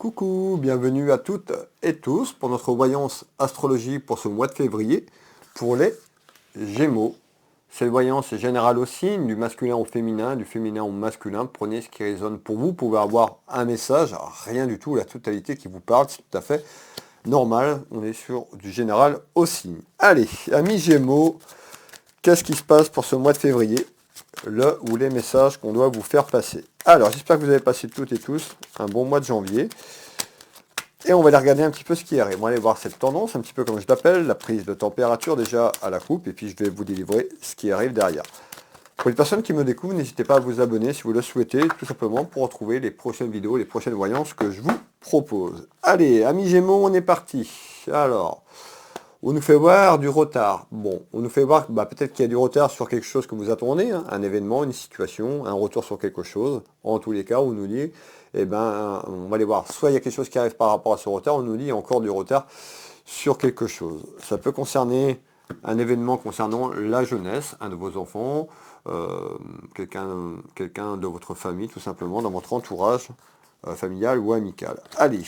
Coucou, bienvenue à toutes et tous pour notre voyance astrologie pour ce mois de février pour les Gémeaux. Cette voyance est générale au signe, du masculin au féminin, du féminin au masculin. Prenez ce qui résonne pour vous. Vous pouvez avoir un message, rien du tout, la totalité qui vous parle, c'est tout à fait normal. On est sur du général au signe. Allez, amis Gémeaux, qu'est-ce qui se passe pour ce mois de février? Le ou les messages qu'on doit vous faire passer. Alors, j'espère que vous avez passé toutes et tous un bon mois de janvier. Et on va aller regarder un petit peu ce qui arrive. On va aller voir cette tendance, un petit peu comme je l'appelle, la prise de température déjà à la coupe, et puis je vais vous délivrer ce qui arrive derrière. Pour les personnes qui me découvrent, n'hésitez pas à vous abonner si vous le souhaitez, tout simplement pour retrouver les prochaines vidéos, les prochaines voyances que je vous propose. Allez, amis Gémeaux, on est parti. Alors, on nous fait voir du retard. Bon, on nous fait voir peut-être qu'il y a du retard sur quelque chose que vous attendez, hein, un événement, une situation, un retour sur quelque chose. En tous les cas, on nous dit, on va aller voir, soit il y a quelque chose qui arrive par rapport à ce retard, on nous dit il y a encore du retard sur quelque chose. Ça peut concerner un événement concernant la jeunesse, un de vos enfants, quelqu'un de votre famille, tout simplement, dans votre entourage familial ou amical. Allez,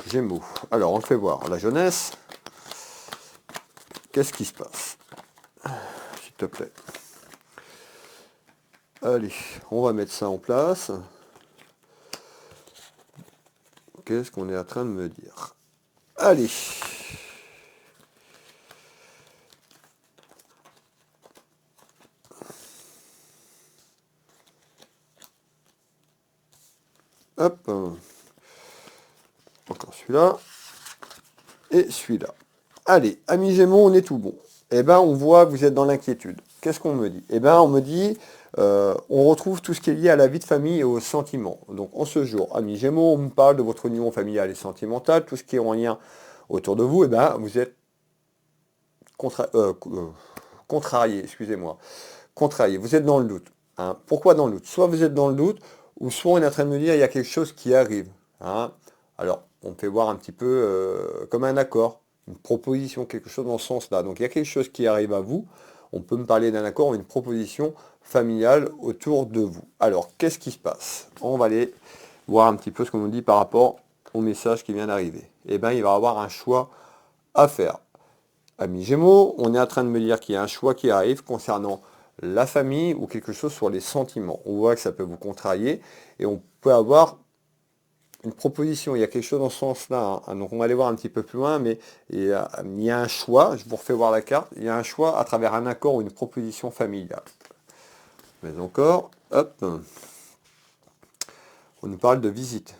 Gémeaux. Alors, on fait voir la jeunesse. Qu'est-ce qui se passe? S'il te plaît. Allez, on va mettre ça en place. Qu'est-ce qu'on est en train de me dire? Allez. Hop. Encore celui-là. Et celui-là. Allez, amis Gémeaux, on est tout bon. On voit que vous êtes dans l'inquiétude. Qu'est-ce qu'on me dit? On me dit, on retrouve tout ce qui est lié à la vie de famille et aux sentiments. Donc, en ce jour, amis Gémeaux, on me parle de votre union familiale et sentimentale, tout ce qui est en lien autour de vous, vous êtes contrarié, excusez-moi. Contrarié, vous êtes dans le doute. Hein. Pourquoi dans le doute? Soit vous êtes dans le doute, ou soit on est en train de me dire, il y a quelque chose qui arrive. Hein. Alors, on peut voir un petit peu comme un accord, une proposition, quelque chose dans ce sens-là. Donc il y a quelque chose qui arrive à vous, on peut me parler d'un accord ou une proposition familiale autour de vous. Alors, qu'est-ce qui se passe? On va aller voir un petit peu ce qu'on nous dit par rapport au message qui vient d'arriver. Il va y avoir un choix à faire. Amis Gémeaux, on est en train de me dire qu'il y a un choix qui arrive concernant la famille ou quelque chose sur les sentiments. On voit que ça peut vous contrarier et on peut avoir une proposition, il y a quelque chose dans ce sens-là. Hein. Donc on va aller voir un petit peu plus loin, mais il y a un choix, je vous refais voir la carte, il y a un choix à travers un accord ou une proposition familiale. Mais encore, hop, on nous parle de visite.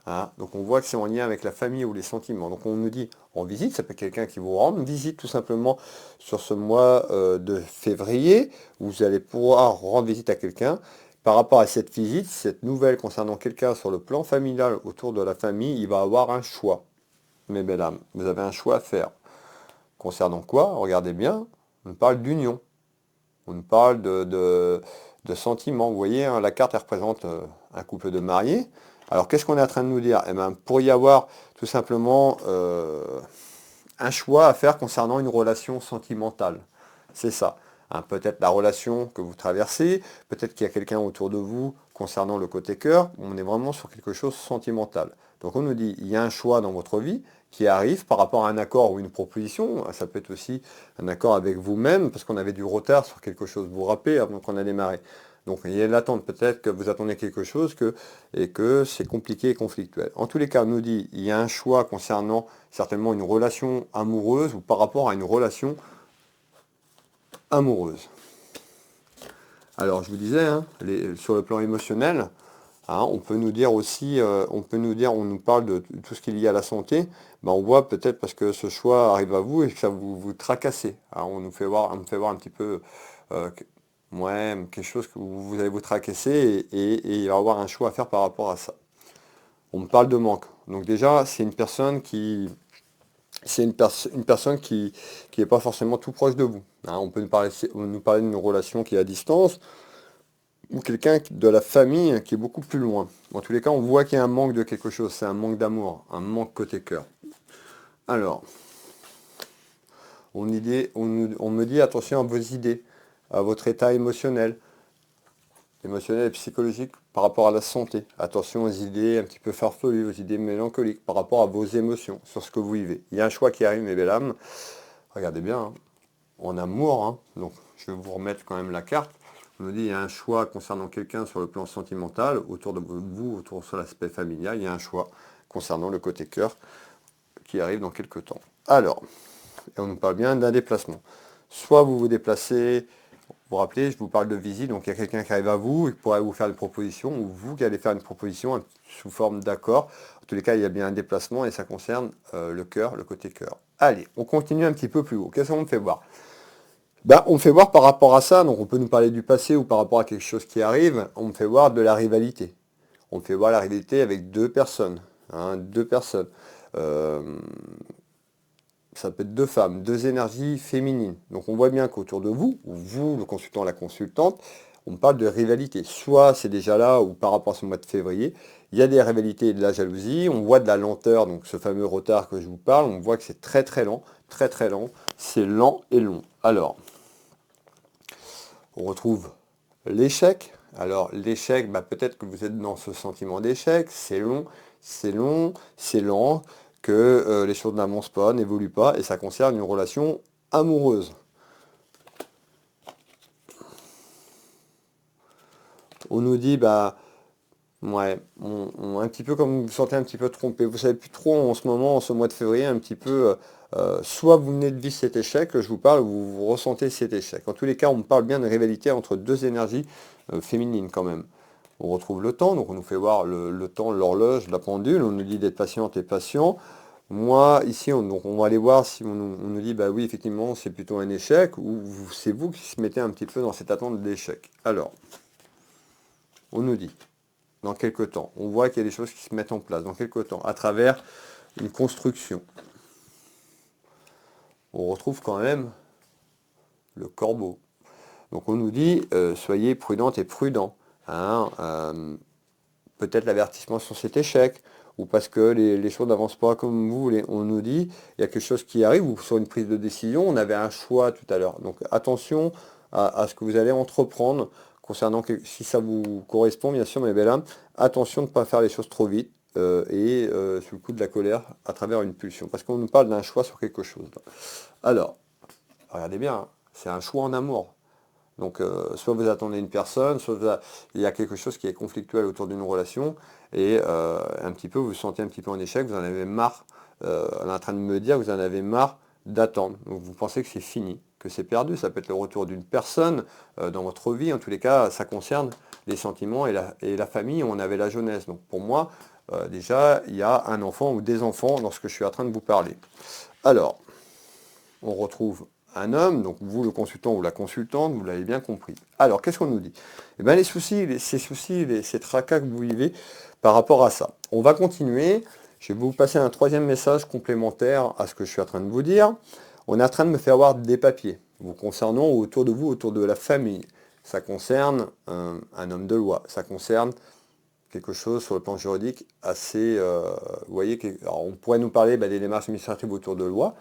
Hein. Donc on voit que c'est en lien avec la famille ou les sentiments. Donc on nous dit en visite, ça peut être quelqu'un qui vous rend visite tout simplement sur ce mois de février, où vous allez pouvoir rendre visite à quelqu'un. Par rapport à cette visite, cette nouvelle concernant quelqu'un sur le plan familial autour de la famille, il va avoir un choix. Mes belles âmes, vous avez un choix à faire. Concernant quoi? Regardez bien, on nous parle d'union. On nous parle de sentiments. Vous voyez, hein, la carte elle représente un couple de mariés. Alors qu'est-ce qu'on est en train de nous dire? Pour y avoir tout simplement un choix à faire concernant une relation sentimentale. C'est ça. Hein, peut-être la relation que vous traversez, peut-être qu'il y a quelqu'un autour de vous concernant le côté cœur. On est vraiment sur quelque chose de sentimental. Donc on nous dit, il y a un choix dans votre vie qui arrive par rapport à un accord ou une proposition. Ça peut être aussi un accord avec vous-même, parce qu'on avait du retard sur quelque chose. Vous vous rappelez, avant qu'on a démarré. Donc il y a l'attente, peut-être que vous attendez quelque chose et que c'est compliqué et conflictuel. En tous les cas, on nous dit il y a un choix concernant certainement une relation amoureuse ou par rapport à une relation amoureuse. Alors je vous disais, hein, sur le plan émotionnel, hein, on peut nous dire aussi, on nous parle de tout ce qui est lié à la santé, on voit peut-être parce que ce choix arrive à vous et que ça vous tracassez. Hein, on me fait voir un petit peu quelque chose que vous allez vous tracasser et il va y avoir un choix à faire par rapport à ça. On me parle de manque. Donc déjà, c'est une personne qui n'est pas forcément tout proche de vous. Hein, on peut nous parler d'une relation qui est à distance ou quelqu'un de la famille qui est beaucoup plus loin. En tous les cas, on voit qu'il y a un manque de quelque chose. C'est un manque d'amour, un manque côté cœur. Alors, on me dit attention à vos idées, à votre état émotionnel et psychologique par rapport à la santé. Attention aux idées un petit peu farfelues, aux idées mélancoliques, par rapport à vos émotions, sur ce que vous vivez. Il y a un choix qui arrive, mes belles âmes. Regardez bien, hein, en amour, hein. Donc je vais vous remettre quand même la carte. On nous dit il y a un choix concernant quelqu'un sur le plan sentimental, autour de vous, autour sur l'aspect familial, il y a un choix concernant le côté cœur qui arrive dans quelques temps. Alors, et on nous parle bien d'un déplacement. Soit vous vous déplacez, vous vous rappelez, je vous parle de visite, donc il y a quelqu'un qui arrive à vous et qui pourrait vous faire une proposition, ou vous qui allez faire une proposition sous forme d'accord. En tous les cas, il y a bien un déplacement et ça concerne le cœur, le côté cœur. Allez, on continue un petit peu plus haut. Qu'est-ce qu'on me fait voir? On me fait voir par rapport à ça, donc on peut nous parler du passé ou par rapport à quelque chose qui arrive, on me fait voir de la rivalité. On me fait voir la rivalité avec deux personnes. Hein, deux personnes. Euh, ça peut être deux femmes, deux énergies féminines. Donc on voit bien qu'autour de vous, ou vous, le consultant, la consultante, on parle de rivalité. Soit c'est déjà là, ou par rapport à ce mois de février, il y a des rivalités et de la jalousie, on voit de la lenteur, donc ce fameux retard que je vous parle, on voit que c'est très très lent, c'est lent et long. Alors, on retrouve l'échec. Alors l'échec, peut-être que vous êtes dans ce sentiment d'échec, c'est long, c'est lent, que les choses n'avancent pas, n'évoluent pas, et ça concerne une relation amoureuse. On nous dit, ouais, un petit peu comme vous vous sentez un petit peu trompé, vous savez plus trop en ce moment, en ce mois de février, un petit peu, soit vous venez de vivre cet échec, je vous parle, ou vous ressentez cet échec. En tous les cas, on me parle bien de rivalité entre deux énergies féminines quand même. On retrouve le temps, donc on nous fait voir le temps, l'horloge, la pendule, on nous dit d'être patiente et patient. Moi, ici, donc on va aller voir si on nous dit, oui, effectivement, c'est plutôt un échec, ou c'est vous qui se mettez un petit peu dans cette attente d'échec. Alors, on nous dit, dans quelques temps, on voit qu'il y a des choses qui se mettent en place, dans quelques temps, à travers une construction. On retrouve quand même le corbeau. Donc on nous dit, soyez prudente et prudent. Hein, peut-être l'avertissement sur cet échec, ou parce que les choses n'avancent pas comme vous voulez. On nous dit, il y a quelque chose qui arrive, ou sur une prise de décision, on avait un choix tout à l'heure. Donc attention à ce que vous allez entreprendre, concernant si ça vous correspond, bien sûr, mes belles âmes, attention de ne pas faire les choses trop vite, et sous le coup de la colère, à travers une pulsion. Parce qu'on nous parle d'un choix sur quelque chose. Alors, regardez bien, hein, c'est un choix en amour. Donc, soit vous attendez une personne, soit il y a quelque chose qui est conflictuel autour d'une relation, et un petit peu, vous vous sentez un petit peu en échec, vous en avez marre, on est en train de me dire que vous en avez marre d'attendre. Donc, vous pensez que c'est fini, que c'est perdu. Ça peut être le retour d'une personne dans votre vie. En tous les cas, ça concerne les sentiments et la famille. On avait la jeunesse. Donc, pour moi, déjà, il y a un enfant ou des enfants lorsque je suis en train de vous parler. Alors, on retrouve un homme, donc vous le consultant ou la consultante, vous l'avez bien compris. Alors, qu'est-ce qu'on nous dit? Eh bien, ces soucis, ces tracas que vous vivez par rapport à ça. On va continuer. Je vais vous passer un troisième message complémentaire à ce que je suis en train de vous dire. On est en train de me faire voir des papiers vous concernant autour de vous, autour de la famille. Ça concerne un homme de loi. Ça concerne quelque chose sur le plan juridique assez... vous voyez, alors on pourrait nous parler des démarches administratives autour de loi.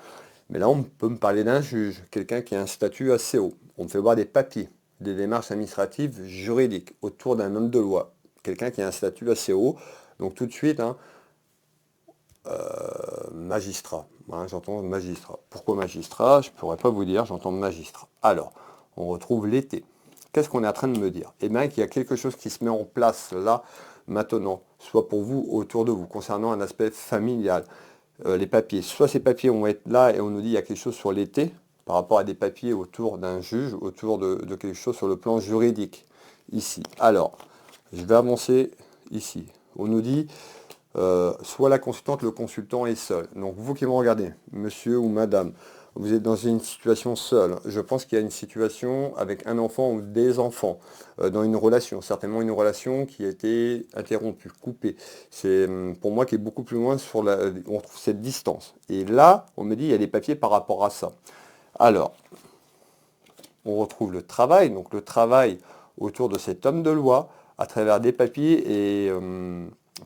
Mais là, on peut me parler d'un juge, quelqu'un qui a un statut assez haut. On me fait voir des papiers, des démarches administratives juridiques autour d'un homme de loi, quelqu'un qui a un statut assez haut. Donc tout de suite, magistrat. Hein, j'entends magistrat. Pourquoi magistrat? Je ne pourrais pas vous dire, j'entends magistrat. Alors, on retrouve l'été. Qu'est-ce qu'on est en train de me dire? Eh bien, qu'il y a quelque chose qui se met en place là, maintenant, soit pour vous, autour de vous, concernant un aspect familial. Les papiers. Soit ces papiers vont être là et on nous dit il y a quelque chose sur l'été, par rapport à des papiers autour d'un juge, autour de quelque chose sur le plan juridique, ici. Alors, je vais avancer ici. On nous dit, soit la consultante, le consultant est seul. Donc vous qui me regardez, monsieur ou madame, vous êtes dans une situation seule. Je pense qu'il y a une situation avec un enfant ou des enfants dans une relation, certainement une relation qui a été interrompue, coupée. C'est pour moi qui est beaucoup plus loin on retrouve cette distance. Et là, on me dit il y a des papiers par rapport à ça. Alors, on retrouve le travail, donc le travail autour de cet homme de loi à travers des papiers et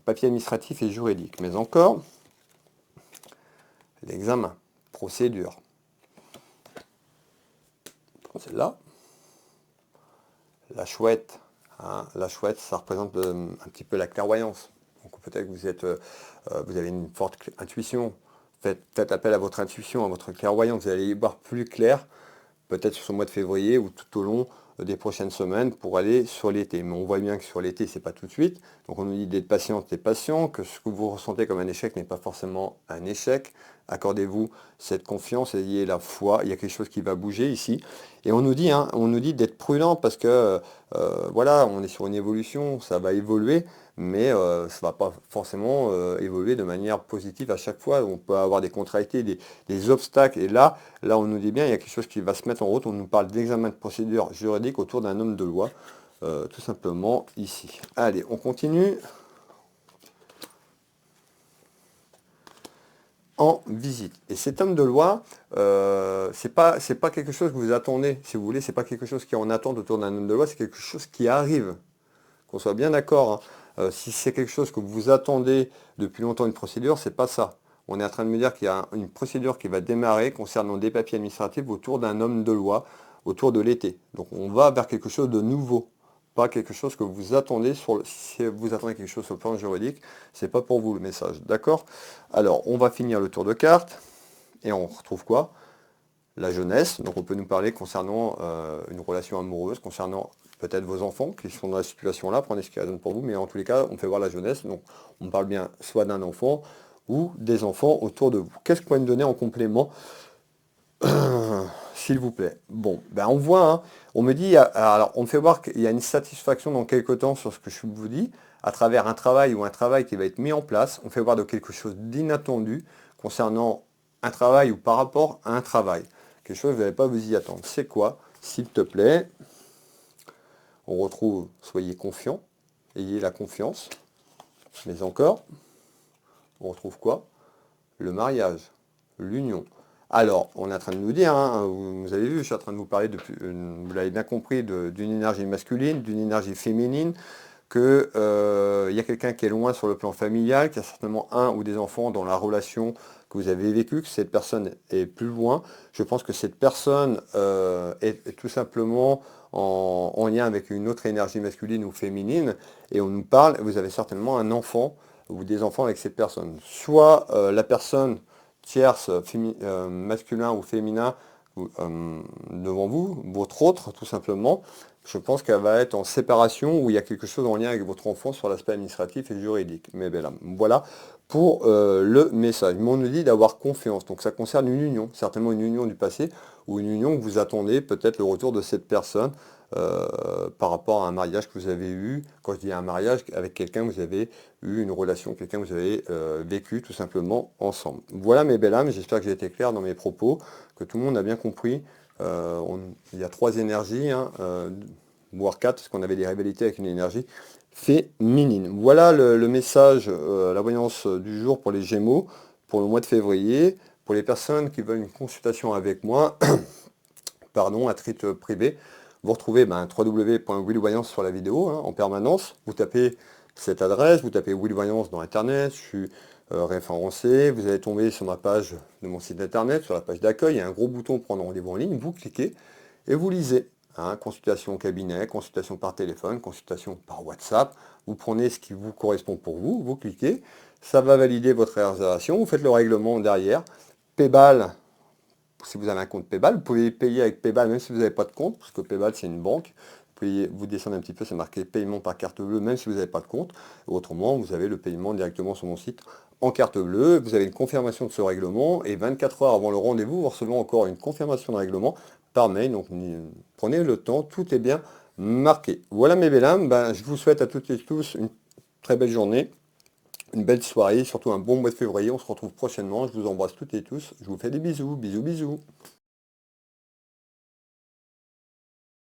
papiers administratifs et juridiques. Mais encore, l'examen, procédure. Celle-là, la chouette, hein. La chouette, ça représente un petit peu la clairvoyance. Donc peut-être que vous avez une forte intuition. Faites appel à votre intuition, à votre clairvoyance. Vous allez y voir plus clair, peut-être sur ce mois de février ou tout au long des prochaines semaines pour aller sur l'été. Mais on voit bien que sur l'été, c'est pas tout de suite. Donc on nous dit d'être patient, et patient, que ce que vous ressentez comme un échec n'est pas forcément un échec. Accordez-vous cette confiance, ayez la foi, il y a quelque chose qui va bouger ici. Et on nous dit d'être prudent parce que voilà, on est sur une évolution, ça va évoluer, mais ça ne va pas forcément évoluer de manière positive à chaque fois. On peut avoir des contrariétés, des obstacles, et là on nous dit bien, il y a quelque chose qui va se mettre en route, on nous parle d'examen de procédure juridique autour d'un homme de loi, tout simplement ici. Allez, on continue. En visite. Et cet homme de loi, c'est pas quelque chose que vous attendez, si vous voulez, c'est pas quelque chose qui est en attente autour d'un homme de loi, c'est quelque chose qui arrive. Qu'on soit bien d'accord, hein. Si c'est quelque chose que vous attendez depuis longtemps une procédure, c'est pas ça. On est en train de me dire qu'il y a une procédure qui va démarrer concernant des papiers administratifs autour d'un homme de loi, autour de l'été. Donc on va vers quelque chose de nouveau, pas quelque chose que vous attendez si vous attendez quelque chose sur le plan juridique, c'est pas pour vous le message, d'accord? Alors on va finir le tour de cartes et on retrouve quoi? La jeunesse. Donc on peut nous parler concernant une relation amoureuse, concernant peut-être vos enfants qui sont dans la situation là, prenez ce qui résonne pour vous, mais en tous les cas, on fait voir la jeunesse. Donc on parle bien soit d'un enfant ou des enfants autour de vous. Qu'est-ce que vous pouvez me donner en complément, s'il vous plaît? Bon, ben on voit, hein, on me dit, alors on me fait voir qu'il y a une satisfaction dans quelque temps sur ce que je vous dis, à travers un travail ou un travail qui va être mis en place. On fait voir de quelque chose d'inattendu concernant un travail ou par rapport à un travail. Quelque chose que vous n'allez pas vous y attendre. C'est quoi? S'il te plaît, on retrouve, soyez confiant, ayez la confiance. Mais encore, on retrouve quoi? Le mariage, l'union. Alors, on est en train de nous dire, hein, vous avez vu, je suis en train de vous parler, vous l'avez bien compris, d'une énergie masculine, d'une énergie féminine, qu'il y a quelqu'un qui est loin sur le plan familial, qui a certainement un ou des enfants dans la relation que vous avez vécue, que cette personne est plus loin. Je pense que cette personne est tout simplement en lien avec une autre énergie masculine ou féminine, et on nous parle, vous avez certainement un enfant ou des enfants avec cette personne. Soit la personne tierce, masculin ou féminin, devant vous, votre autre, tout simplement, je pense qu'elle va être en séparation ou il y a quelque chose en lien avec votre enfant sur l'aspect administratif et juridique. Mais ben là, voilà pour le message. Mais on nous dit d'avoir confiance. Donc ça concerne une union, certainement une union du passé ou une union que vous attendez, peut-être le retour de cette personne par rapport à un mariage que vous avez eu. Quand je dis un mariage, avec quelqu'un vous avez eu une relation, quelqu'un que vous avez vécu tout simplement ensemble. Voilà mes belles âmes, j'espère que j'ai été clair dans mes propos, que tout le monde a bien compris. Il y a 3 énergies, hein, voire 4, parce qu'on avait des rivalités avec une énergie féminine. Voilà le message, la voyance du jour pour les Gémeaux, pour le mois de février. Pour les personnes qui veulent une consultation avec moi, pardon, à titre privé, vous retrouvez www.willvoyance sur la vidéo, hein, en permanence. Vous tapez cette adresse, vous tapez Will Voyance dans Internet, je suis référencé, vous allez tomber sur ma page de mon site Internet, sur la page d'accueil, il y a un gros bouton prendre rendez-vous en ligne, vous cliquez et vous lisez. Hein, consultation au cabinet, consultation par téléphone, consultation par WhatsApp. Vous prenez ce qui vous correspond pour vous, vous cliquez, ça va valider votre réservation, vous faites le règlement derrière. PayPal, si vous avez un compte PayPal, vous pouvez payer avec PayPal même si vous n'avez pas de compte, parce que PayPal c'est une banque. Vous descendez un petit peu, c'est marqué paiement par carte bleue, même si vous n'avez pas de compte. Autrement, vous avez le paiement directement sur mon site en carte bleue. Vous avez une confirmation de ce règlement et 24 heures avant le rendez-vous, vous recevez encore une confirmation de règlement par mail. Donc prenez le temps, tout est bien marqué. Voilà mes belles âmes, je vous souhaite à toutes et tous une très belle journée, une belle soirée, surtout un bon mois de février. On se retrouve prochainement. Je vous embrasse toutes et tous. Je vous fais des bisous, bisous, bisous.